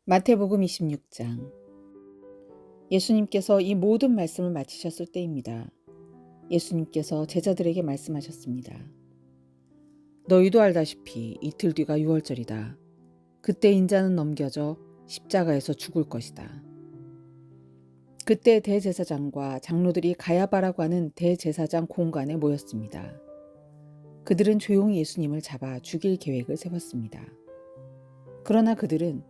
마태복음 26장. 예수님께서 이 모든 말씀을 마치셨을 때입니다. 예수님께서 제자들에게 말씀하셨습니다. 너희도 알다시피 이틀 뒤가 유월절이다. 그때 인자는 넘겨져 십자가에서 죽을 것이다. 그때 대제사장과 장로들이 가야바라고 하는 대제사장 공관에 모였습니다. 그들은 조용히 예수님을 잡아 죽일 계획을 세웠습니다. 그러나 그들은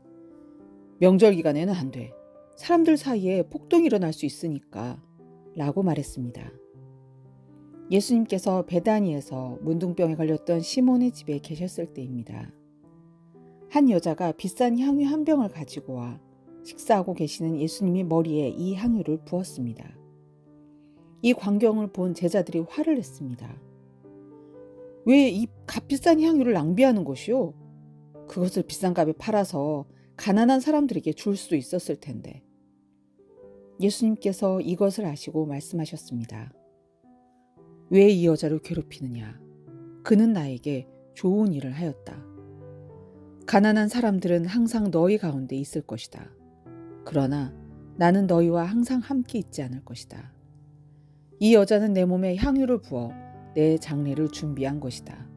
명절 기간에는 안 돼. 사람들 사이에 폭동이 일어날 수 있으니까 라고 말했습니다. 예수님께서 베다니에서 문둥병에 걸렸던 시몬의 집에 계셨을 때입니다. 한 여자가 비싼 향유 한 병을 가지고 와 식사하고 계시는 예수님의 머리에 이 향유를 부었습니다. 이 광경을 본 제자들이 화를 냈습니다. 왜 이 값비싼 향유를 낭비하는 것이요? 그것을 비싼 값에 팔아서 가난한 사람들에게 줄 수도 있었을 텐데. 예수님께서 이것을 아시고 말씀하셨습니다. 왜 이 여자를 괴롭히느냐? 그는 나에게 좋은 일을 하였다. 가난한 사람들은 항상 너희 가운데 있을 것이다. 그러나 나는 너희와 항상 함께 있지 않을 것이다. 이 여자는 내 몸에 향유를 부어 내 장례를 준비한 것이다.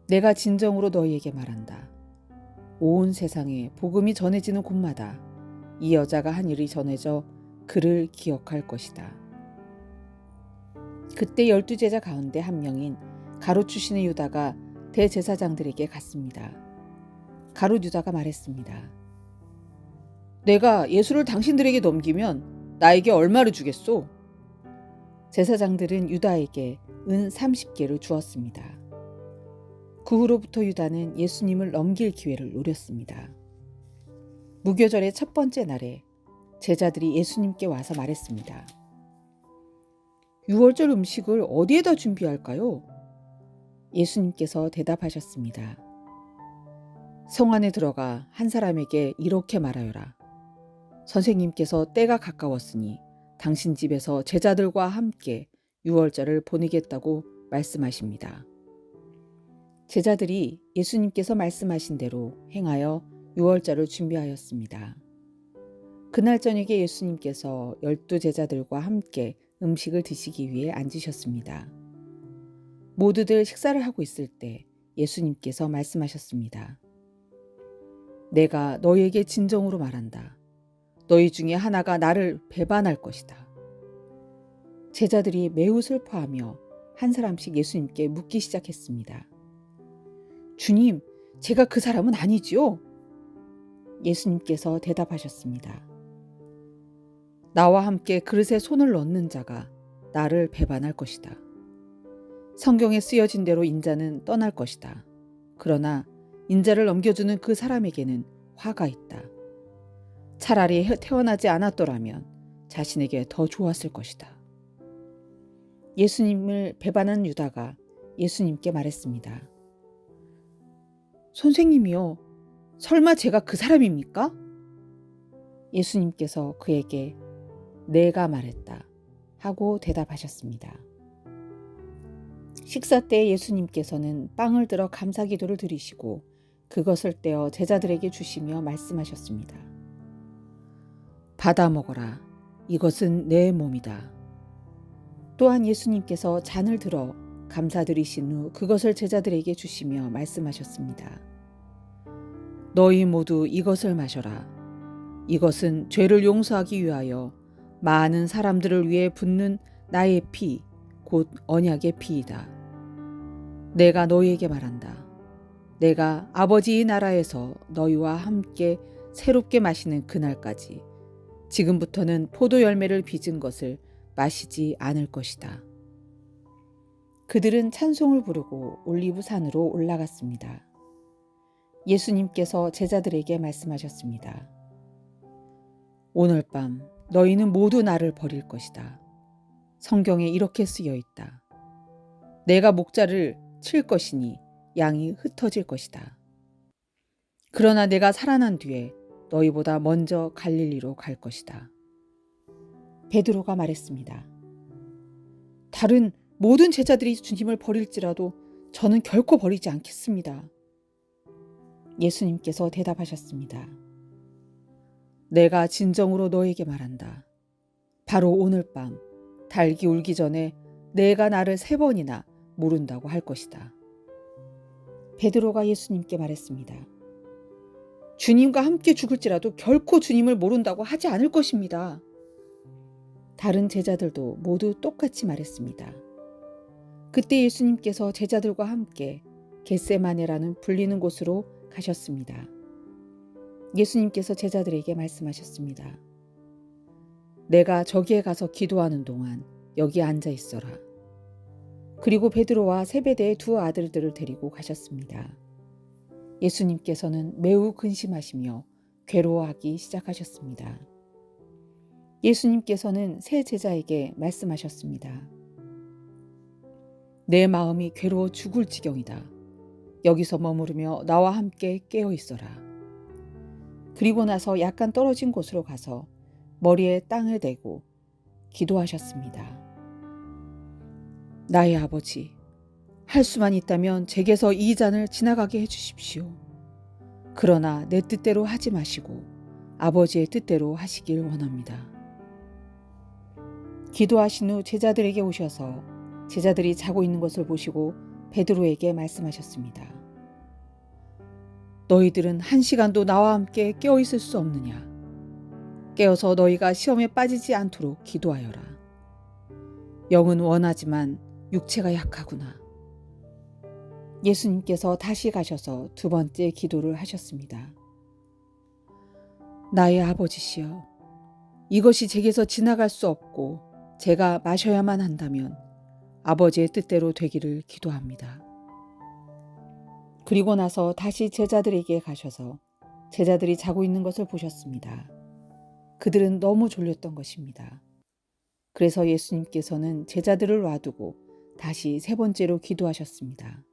내가 진정으로 너희에게 말한다. 온 세상에 복음이 전해지는 곳마다 이 여자가 한 일이 전해져 그를 기억할 것이다. 그때 12제자 가운데 한 명인 가롯 출신의 유다가 대제사장들에게 갔습니다. 가롯 유다가 말했습니다. 내가 예수를 당신들에게 넘기면 나에게 얼마를 주겠소? 제사장들은 유다에게 은 30개를 주었습니다. 그 후로부터 유다는 예수님을 넘길 기회를 노렸습니다. 무교절의 첫 번째 날에 제자들이 예수님께 와서 말했습니다. 유월절 음식을 어디에다 준비할까요? 예수님께서 대답하셨습니다. 성 안에 들어가 한 사람에게 이렇게 말하여라. 선생님께서 때가 가까웠으니 당신 집에서 제자들과 함께 유월절을 보내겠다고 말씀하십니다. 제자들이 예수님께서 말씀하신 대로 행하여 유월절을 준비하였습니다. 그날 저녁에 예수님께서 12제자들과 함께 음식을 드시기 위해 앉으셨습니다. 모두들 식사를 하고 있을 때 예수님께서 말씀하셨습니다. 내가 너희에게 진정으로 말한다. 너희 중에 하나가 나를 배반할 것이다. 제자들이 매우 슬퍼하며 한 사람씩 예수님께 묻기 시작했습니다. 주님, 제가 그 사람은 아니지요? 예수님께서 대답하셨습니다. 나와 함께 그릇에 손을 넣는 자가 나를 배반할 것이다. 성경에 쓰여진 대로 인자는 떠날 것이다. 그러나 인자를 넘겨주는 그 사람에게는 화가 있다. 차라리 태어나지 않았더라면 자신에게 더 좋았을 것이다. 예수님을 배반한 유다가 예수님께 말했습니다. 선생님이요, 설마 제가 그 사람입니까? 예수님께서 그에게 내가 말했다 하고 대답하셨습니다. 식사 때 예수님께서는 빵을 들어 감사기도를 드리시고 그것을 떼어 제자들에게 주시며 말씀하셨습니다. 받아 먹어라. 이것은 내 몸이다. 또한 예수님께서 잔을 들어 감사드리신 후 그것을 제자들에게 주시며 말씀하셨습니다. 너희 모두 이것을 마셔라. 이것은 죄를 용서하기 위하여 많은 사람들을 위해 붓는 나의 피, 곧 언약의 피이다. 내가 너희에게 말한다. 내가 아버지의 나라에서 너희와 함께 새롭게 마시는 그날까지 지금부터는 포도 열매를 빚은 것을 마시지 않을 것이다. 그들은 찬송을 부르고 올리브산으로 올라갔습니다. 예수님께서 제자들에게 말씀하셨습니다. 오늘 밤 너희는 모두 나를 버릴 것이다. 성경에 이렇게 쓰여 있다. 내가 목자를 칠 것이니 양이 흩어질 것이다. 그러나 내가 살아난 뒤에 너희보다 먼저 갈릴리로 갈 것이다. 베드로가 말했습니다. 다른 모든 제자들이 주님을 버릴지라도 저는 결코 버리지 않겠습니다. 예수님께서 대답하셨습니다. 내가 진정으로 너에게 말한다. 바로 오늘 밤 닭이 울기 전에 내가 나를 3번이나 모른다고 할 것이다. 베드로가 예수님께 말했습니다. 주님과 함께 죽을지라도 결코 주님을 모른다고 하지 않을 것입니다. 다른 제자들도 모두 똑같이 말했습니다. 그때 예수님께서 제자들과 함께 겟세마네라는 불리는 곳으로 가셨습니다. 예수님께서 제자들에게 말씀하셨습니다. 내가 저기에 가서 기도하는 동안 여기 앉아 있어라. 그리고 베드로와 세베대의 2 아들들을 데리고 가셨습니다. 예수님께서는 매우 근심하시며 괴로워하기 시작하셨습니다. 예수님께서는 세 제자에게 말씀하셨습니다. 내 마음이 괴로워 죽을 지경이다. 여기서 머무르며 나와 함께 깨어 있어라. 그리고 나서 약간 떨어진 곳으로 가서 머리에 땅을 대고 기도하셨습니다. 나의 아버지, 할 수만 있다면 제게서 이 잔을 지나가게 해주십시오. 그러나 내 뜻대로 하지 마시고 아버지의 뜻대로 하시길 원합니다. 기도하신 후 제자들에게 오셔서 제자들이 자고 있는 것을 보시고 베드로에게 말씀하셨습니다. 너희들은 1시간도 나와 함께 깨어 있을 수 없느냐? 깨어서 너희가 시험에 빠지지 않도록 기도하여라. 영은 원하지만 육체가 약하구나. 예수님께서 다시 가셔서 2번째 기도를 하셨습니다. 나의 아버지시여, 이것이 제게서 지나갈 수 없고 제가 마셔야만 한다면 아버지의 뜻대로 되기를 기도합니다. 그리고 나서 다시 제자들에게 가셔서 제자들이 자고 있는 것을 보셨습니다. 그들은 너무 졸렸던 것입니다. 그래서 예수님께서는 제자들을 놔두고 다시 3번째로 기도하셨습니다.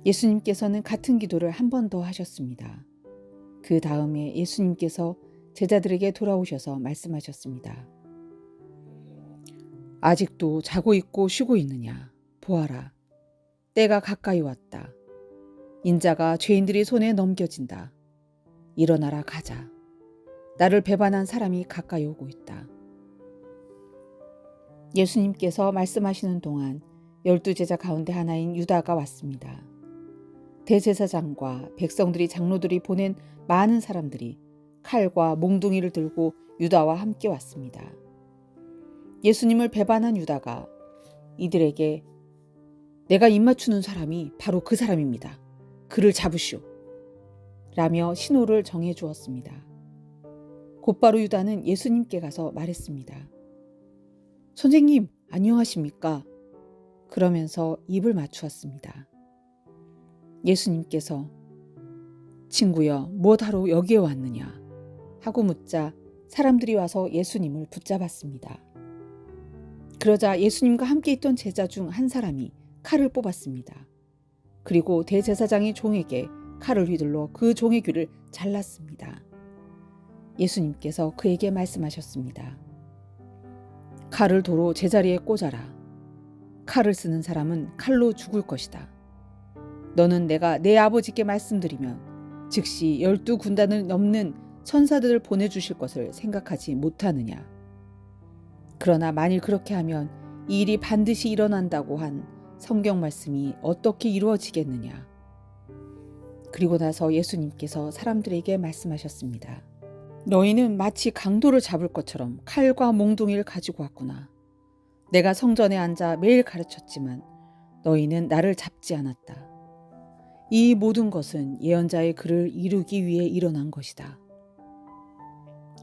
예수님께서는 같은 기도를 한 번 더 하셨습니다. 그 다음에 예수님께서 제자들에게 돌아오셔서 말씀하셨습니다. 아직도 자고 있고 쉬고 있느냐? 보아라. 때가 가까이 왔다. 인자가 죄인들의 손에 넘겨진다. 일어나라 가자. 나를 배반한 사람이 가까이 오고 있다. 예수님께서 말씀하시는 동안 12제자 가운데 하나인 유다가 왔습니다. 대제사장과 백성들이 장로들이 보낸 많은 사람들이 칼과 몽둥이를 들고 유다와 함께 왔습니다. 예수님을 배반한 유다가 이들에게 내가 입맞추는 사람이 바로 그 사람입니다. 그를 잡으시오. 라며 신호를 정해 주었습니다. 곧바로 유다는 예수님께 가서 말했습니다. 선생님, 안녕하십니까? 그러면서 입을 맞추었습니다. 예수님께서 친구여, 무엇하러 여기에 왔느냐? 하고 묻자 사람들이 와서 예수님을 붙잡았습니다. 그러자 예수님과 함께 있던 제자 중 한 사람이 칼을 뽑았습니다. 그리고 대제사장의 종에게 칼을 휘둘러 그 종의 귀를 잘랐습니다. 예수님께서 그에게 말씀하셨습니다. 칼을 도로 제자리에 꽂아라. 칼을 쓰는 사람은 칼로 죽을 것이다. 너는 내가 내 아버지께 말씀드리면 즉시 12군단을 넘는 천사들을 보내주실 것을 생각하지 못하느냐. 그러나 만일 그렇게 하면 이 일이 반드시 일어난다고 한 성경 말씀이 어떻게 이루어지겠느냐. 그리고 나서 예수님께서 사람들에게 말씀하셨습니다. 너희는 마치 강도를 잡을 것처럼 칼과 몽둥이를 가지고 왔구나. 내가 성전에 앉아 매일 가르쳤지만 너희는 나를 잡지 않았다. 이 모든 것은 예언자의 글을 이루기 위해 일어난 것이다.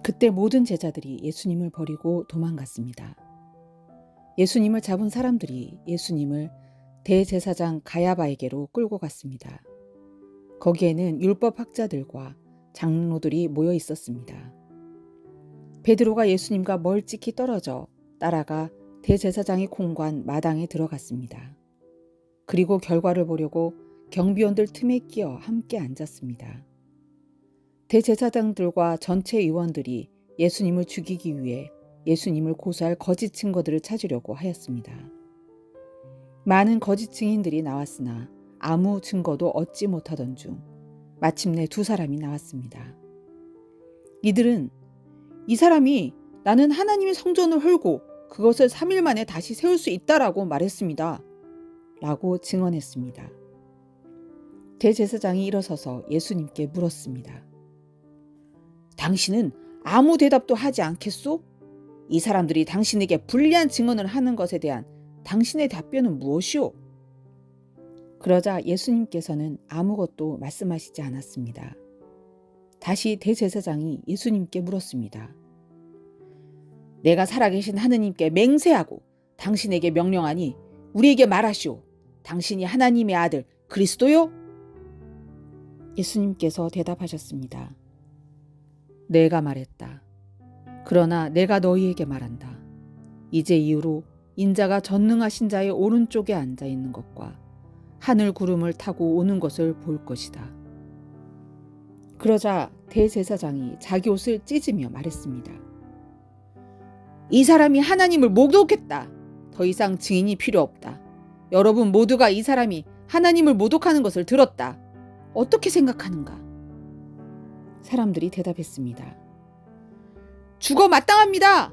그때 모든 제자들이 예수님을 버리고 도망갔습니다. 예수님을 잡은 사람들이 예수님을 대제사장 가야바에게로 끌고 갔습니다. 거기에는 율법학자들과 장로들이 모여 있었습니다. 베드로가 예수님과 멀찍이 떨어져 따라가 대제사장의 공관 마당에 들어갔습니다. 그리고 결과를 보려고 경비원들 틈에 끼어 함께 앉았습니다. 대제사장들과 전체 의원들이 예수님을 죽이기 위해 예수님을 고소할 거짓 증거들을 찾으려고 하였습니다. 많은 거짓 증인들이 나왔으나 아무 증거도 얻지 못하던 중 마침내 2 사람이 나왔습니다. 이들은 이 사람이 나는 하나님의 성전을 헐고 그것을 3일 만에 다시 세울 수 있다라고 말했습니다. 라고 증언했습니다. 대제사장이 일어서서 예수님께 물었습니다. 당신은 아무 대답도 하지 않겠소? 이 사람들이 당신에게 불리한 증언을 하는 것에 대한 당신의 답변은 무엇이오? 그러자 예수님께서는 아무것도 말씀하시지 않았습니다. 다시 대제사장이 예수님께 물었습니다. 내가 살아계신 하느님께 맹세하고 당신에게 명령하니 우리에게 말하시오. 당신이 하나님의 아들 그리스도요? 예수님께서 대답하셨습니다. 내가 말했다. 그러나 내가 너희에게 말한다. 이제 이후로 인자가 전능하신 자의 오른쪽에 앉아 있는 것과 하늘 구름을 타고 오는 것을 볼 것이다. 그러자 대제사장이 자기 옷을 찢으며 말했습니다. 이 사람이 하나님을 모독했다. 더 이상 증인이 필요 없다. 여러분 모두가 이 사람이 하나님을 모독하는 것을 들었다. 어떻게 생각하는가? 사람들이 대답했습니다. 죽어 마땅합니다.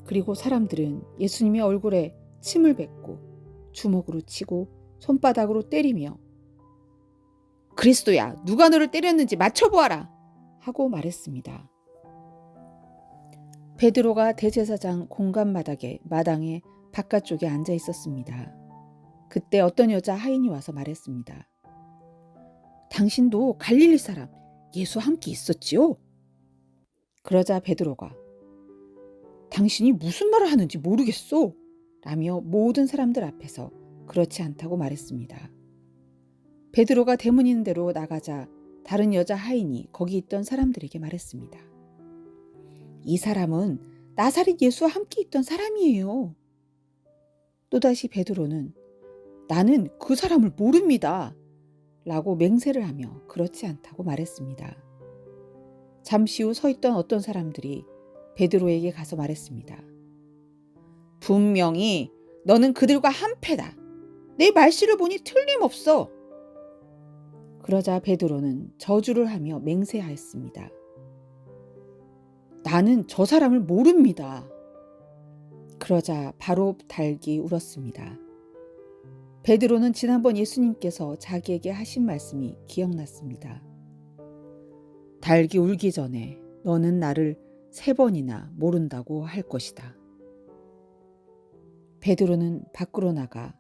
그리고 사람들은 예수님의 얼굴에 침을 뱉고 주먹으로 치고 손바닥으로 때리며 그리스도야, 누가 너를 때렸는지 맞춰보아라 하고 말했습니다. 베드로가 대제사장 공간 마당에 바깥쪽에 앉아 있었습니다. 그때 어떤 여자 하인이 와서 말했습니다. 당신도 갈릴리 사람 예수와 함께 있었지요? 그러자 베드로가 당신이 무슨 말을 하는지 모르겠소 라며 모든 사람들 앞에서 그렇지 않다고 말했습니다. 베드로가 대문 있는 데로 나가자 다른 여자 하인이 거기 있던 사람들에게 말했습니다. 이 사람은 나사렛 예수와 함께 있던 사람이에요. 또다시 베드로는 나는 그 사람을 모릅니다. 라고 맹세를 하며 그렇지 않다고 말했습니다. 잠시 후 서 있던 어떤 사람들이 베드로에게 가서 말했습니다. 분명히 너는 그들과 한패다. 내 말씨를 보니 틀림없어. 그러자 베드로는 저주를 하며 맹세하였습니다. 나는 저 사람을 모릅니다. 그러자 바로 닭이 울었습니다. 베드로는 지난번 예수님께서 자기에게 하신 말씀이 기억났습니다. 닭이 울기 전에 너는 나를 3번이나 모른다고 할 것이다. 베드로는 밖으로 나가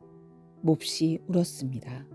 몹시 울었습니다.